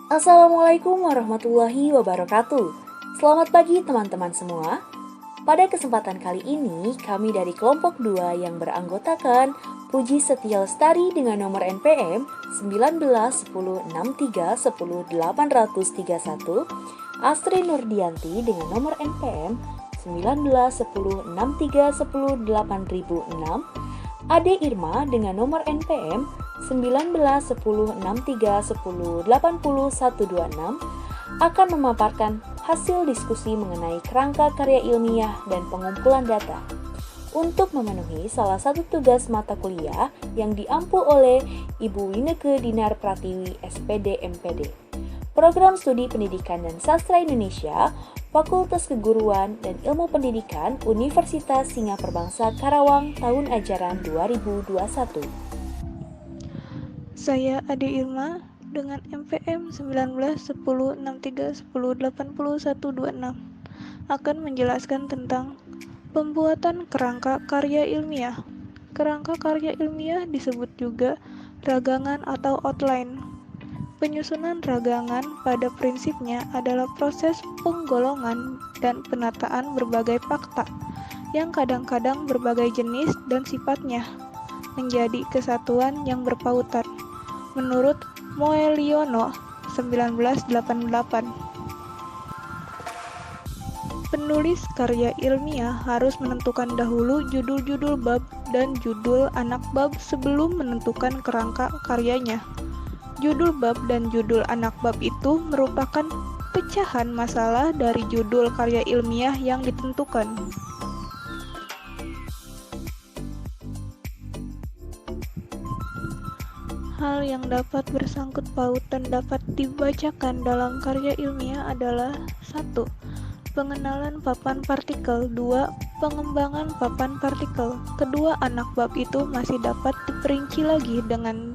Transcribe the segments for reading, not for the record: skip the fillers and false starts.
Assalamualaikum warahmatullahi wabarakatuh. Selamat pagi teman-teman semua. Pada kesempatan kali ini, kami dari kelompok 2 yang beranggotakan Puji Setia Lestari dengan nomor NPM 191063100831, Astri Nurdianti dengan nomor NPM 191063108006, Ade Irma dengan nomor NPM 19106310808126 akan memaparkan hasil diskusi mengenai kerangka karya ilmiah dan pengumpulan data untuk memenuhi salah satu tugas mata kuliah yang diampu oleh Ibu Wineke Dinar Pratiwi, SPD MPD. Program Studi Pendidikan dan Sastra Indonesia, Fakultas Keguruan dan Ilmu Pendidikan Universitas Singapura Bangsa Karawang tahun ajaran 2021. Saya Ade Irma dengan MPM 191063108126 akan menjelaskan tentang pembuatan kerangka karya ilmiah. Kerangka karya ilmiah disebut juga ragangan atau outline. Penyusunan ragangan pada prinsipnya adalah proses penggolongan dan penataan berbagai fakta yang kadang-kadang berbagai jenis dan sifatnya menjadi kesatuan yang berpautan. Menurut Moeliono 1988, penulis karya ilmiah harus menentukan dahulu judul-judul bab dan judul anak bab sebelum menentukan kerangka karyanya. Judul bab dan judul anak bab itu merupakan pecahan masalah dari judul karya ilmiah yang ditentukan. Hal yang dapat bersangkut pautan dapat dibacakan dalam karya ilmiah adalah 1. Pengenalan papan partikel. 2. Pengembangan papan partikel. Kedua anak bab itu masih dapat diperinci lagi dengan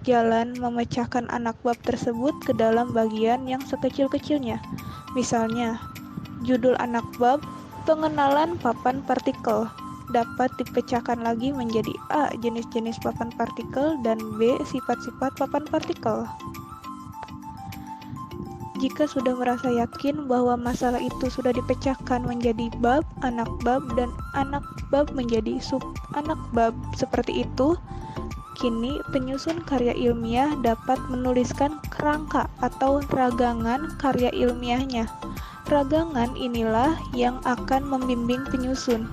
jalan memecahkan anak bab tersebut ke dalam bagian yang sekecil-kecilnya. Misalnya, judul anak bab, pengenalan papan partikel, dapat dipecahkan lagi menjadi A. Jenis-jenis papan partikel dan B. Sifat-sifat papan partikel. Jika sudah merasa yakin bahwa masalah itu sudah dipecahkan menjadi bab, anak bab, dan anak bab menjadi sub anak bab seperti itu, kini penyusun karya ilmiah dapat menuliskan kerangka atau ragangan karya ilmiahnya. Ragangan inilah yang akan membimbing penyusun.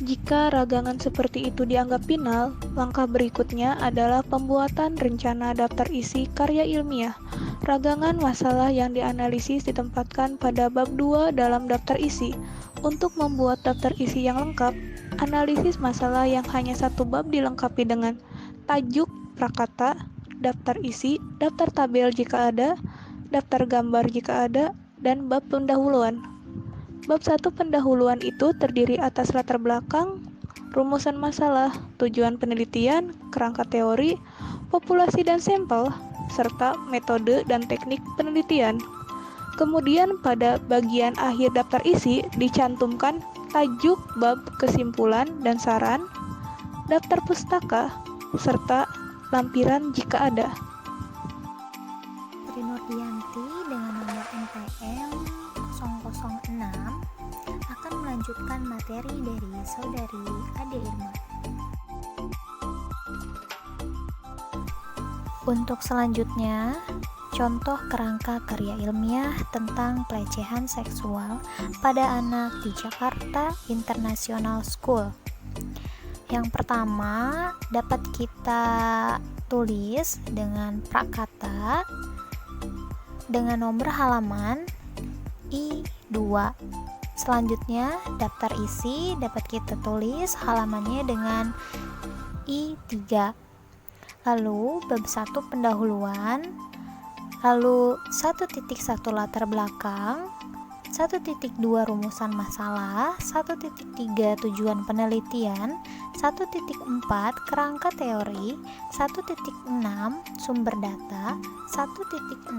Jika ragangan seperti itu dianggap final, langkah berikutnya adalah pembuatan rencana daftar isi karya ilmiah. Ragangan masalah yang dianalisis ditempatkan pada bab 2 dalam daftar isi. Untuk membuat daftar isi yang lengkap, analisis masalah yang hanya satu bab dilengkapi dengan tajuk prakata, daftar isi, daftar tabel jika ada, daftar gambar jika ada, dan bab pendahuluan. Bab 1 pendahuluan itu terdiri atas latar belakang, rumusan masalah, tujuan penelitian, kerangka teori, populasi dan sampel, serta metode dan teknik penelitian. Kemudian pada bagian akhir daftar isi dicantumkan tajuk bab kesimpulan dan saran, daftar pustaka, serta lampiran jika ada. Astri Nurdianti dengan nomor NPM 006 akan melanjutkan materi dari saudari Ade Irma. Untuk selanjutnya, contoh kerangka karya ilmiah tentang pelecehan seksual pada anak di Jakarta International School. Yang pertama dapat kita tulis dengan prakata dengan nomor halaman I2. Selanjutnya, daftar isi dapat kita tulis halamannya dengan I3. Lalu bab 1 pendahuluan, lalu 1.1 latar belakang, 1.2 rumusan masalah, 1.3 tujuan penelitian, 1.4 kerangka teori, 1.6 sumber data, 1.6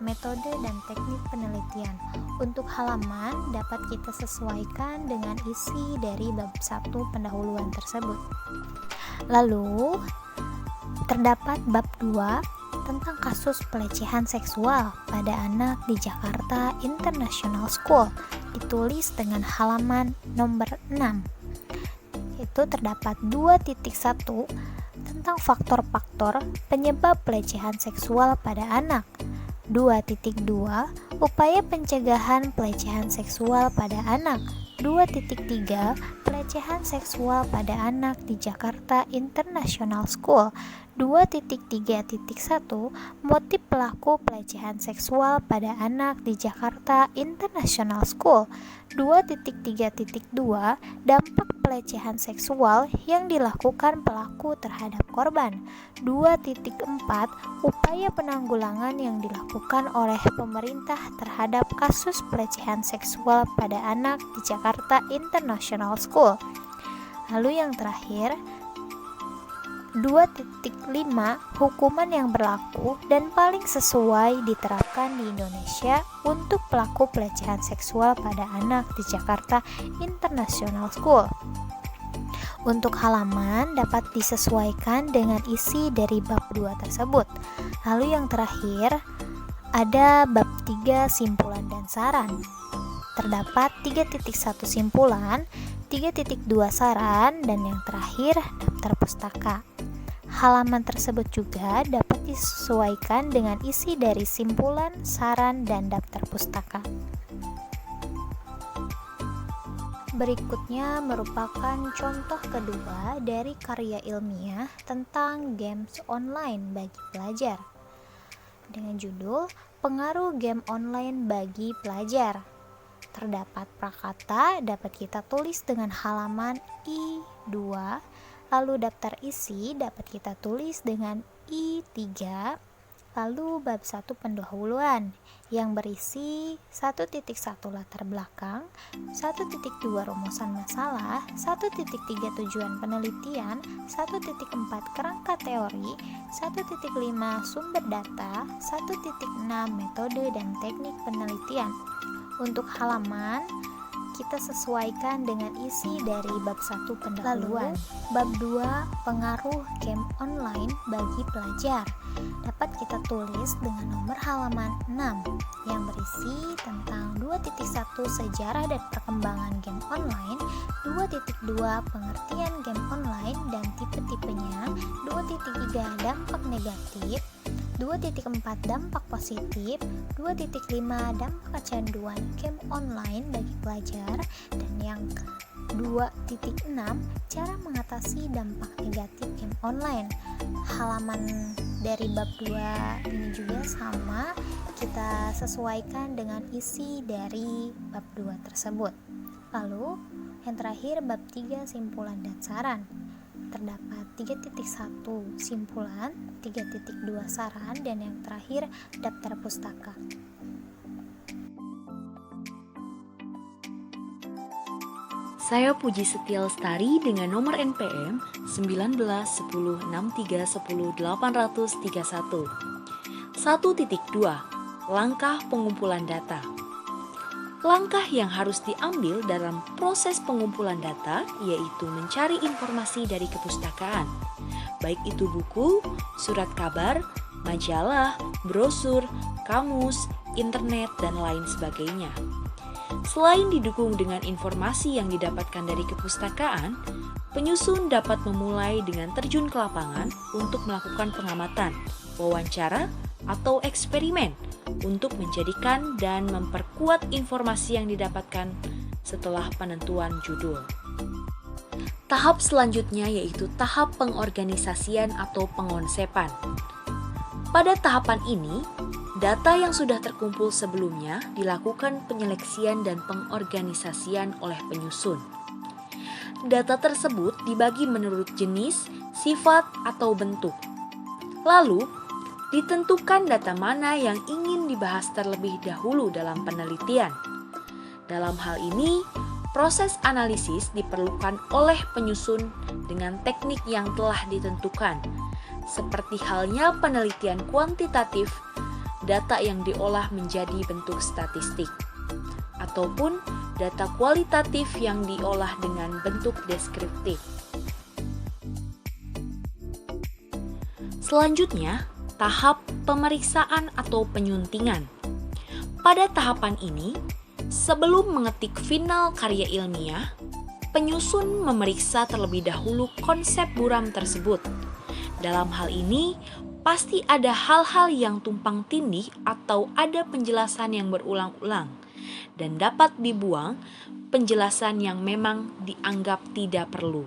metode dan teknik penelitian. Untuk halaman dapat kita sesuaikan dengan isi dari bab 1 pendahuluan tersebut. Lalu terdapat bab 2 tentang kasus pelecehan seksual pada anak di Jakarta International School, ditulis dengan halaman nomor 6. Itu terdapat 2.1 tentang faktor-faktor penyebab pelecehan seksual pada anak. 2.2 upaya pencegahan pelecehan seksual pada anak. 2.3 pelecehan seksual pada anak di Jakarta International School. 2.3.1 motif pelaku pelecehan seksual pada anak di Jakarta International School. 2.3.2 dampak pelecehan seksual yang dilakukan pelaku terhadap korban. 2.4 upaya penanggulangan yang dilakukan oleh pemerintah terhadap kasus pelecehan seksual pada anak di Jakarta International School. Lalu yang terakhir, 2.5 hukuman yang berlaku dan paling sesuai diterapkan di Indonesia untuk pelaku pelecehan seksual pada anak di Jakarta International School. Untuk halaman dapat disesuaikan dengan isi dari bab 2 tersebut. Lalu yang terakhir ada bab 3 simpulan dan saran. Terdapat 3.1 simpulan, 3.2 saran, dan yang terakhir daftar pustaka. Halaman tersebut juga dapat disesuaikan dengan isi dari simpulan, saran, dan daftar pustaka. Berikutnya merupakan contoh kedua dari karya ilmiah tentang games online bagi pelajar dengan judul Pengaruh Game Online bagi Pelajar. Terdapat prakata dapat kita tulis dengan halaman I2, lalu daftar isi dapat kita tulis dengan I3, lalu bab 1 pendahuluan yang berisi 1.1 latar belakang, 1.2 rumusan masalah, 1.3 tujuan penelitian, 1.4 kerangka teori, 1.5 sumber data, 1.6 metode dan teknik penelitian. Untuk halaman kita sesuaikan dengan isi dari bab 1 pendahuluan. Lalu, bab 2 pengaruh game online bagi pelajar dapat kita tulis dengan nomor halaman 6 yang berisi tentang 2.1 sejarah dan perkembangan game online, 2.2 pengertian game online dan tipe-tipenya, 2.3 dampak negatif, 2.4 dampak positif, 2.5 dampak kecanduan game online bagi pelajar, dan yang 2.6 cara mengatasi dampak negatif game online. Halaman dari bab 2 ini juga sama, kita sesuaikan dengan isi dari bab 2 tersebut. Lalu yang terakhir bab 3 simpulan dan saran. Terdapat 3.1 simpulan, 3.2 saran, dan yang terakhir daftar pustaka. Saya Puji Setia Lestari dengan nomor NPM 191063108831. 1.2 Langkah pengumpulan data. Langkah yang harus diambil dalam proses pengumpulan data yaitu mencari informasi dari kepustakaan, baik itu buku, surat kabar, majalah, brosur, kamus, internet, dan lain sebagainya. Selain didukung dengan informasi yang didapatkan dari kepustakaan, penyusun dapat memulai dengan terjun ke lapangan untuk melakukan pengamatan, wawancara, atau eksperimen untuk menjadikan dan memperkuat informasi yang didapatkan setelah penentuan judul. Tahap selanjutnya yaitu tahap pengorganisasian atau pengonsepan. Pada tahapan ini, data yang sudah terkumpul sebelumnya dilakukan penyeleksian dan pengorganisasian oleh penyusun. Data tersebut dibagi menurut jenis, sifat, atau bentuk. Lalu, ditentukan data mana yang ingin dibahas terlebih dahulu dalam penelitian. Dalam hal ini, proses analisis diperlukan oleh penyusun dengan teknik yang telah ditentukan, seperti halnya penelitian kuantitatif, data yang diolah menjadi bentuk statistik, ataupun data kualitatif yang diolah dengan bentuk deskriptif. Selanjutnya, tahap pemeriksaan atau penyuntingan. Pada tahapan ini, sebelum mengetik final karya ilmiah, penyusun memeriksa terlebih dahulu konsep buram tersebut. Dalam hal ini, pasti ada hal-hal yang tumpang tindih atau ada penjelasan yang berulang-ulang dan dapat dibuang penjelasan yang memang dianggap tidak perlu.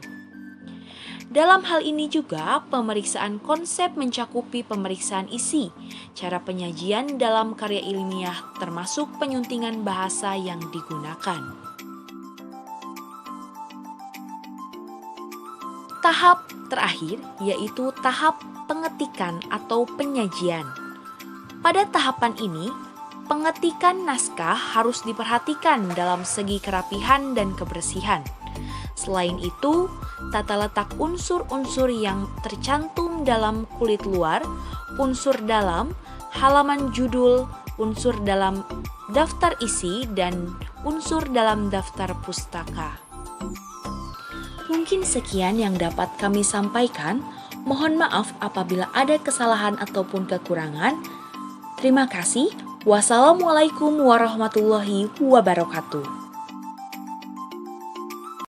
Dalam hal ini juga, pemeriksaan konsep mencakupi pemeriksaan isi, cara penyajian dalam karya ilmiah termasuk penyuntingan bahasa yang digunakan. Tahap terakhir yaitu tahap pengetikan atau penyajian. Pada tahapan ini, pengetikan naskah harus diperhatikan dalam segi kerapihan dan kebersihan. Selain itu, tata letak unsur-unsur yang tercantum dalam kulit luar, unsur dalam, halaman judul, unsur dalam daftar isi, dan unsur dalam daftar pustaka. Mungkin sekian yang dapat kami sampaikan. Mohon maaf apabila ada kesalahan ataupun kekurangan. Terima kasih. Wassalamualaikum warahmatullahi wabarakatuh.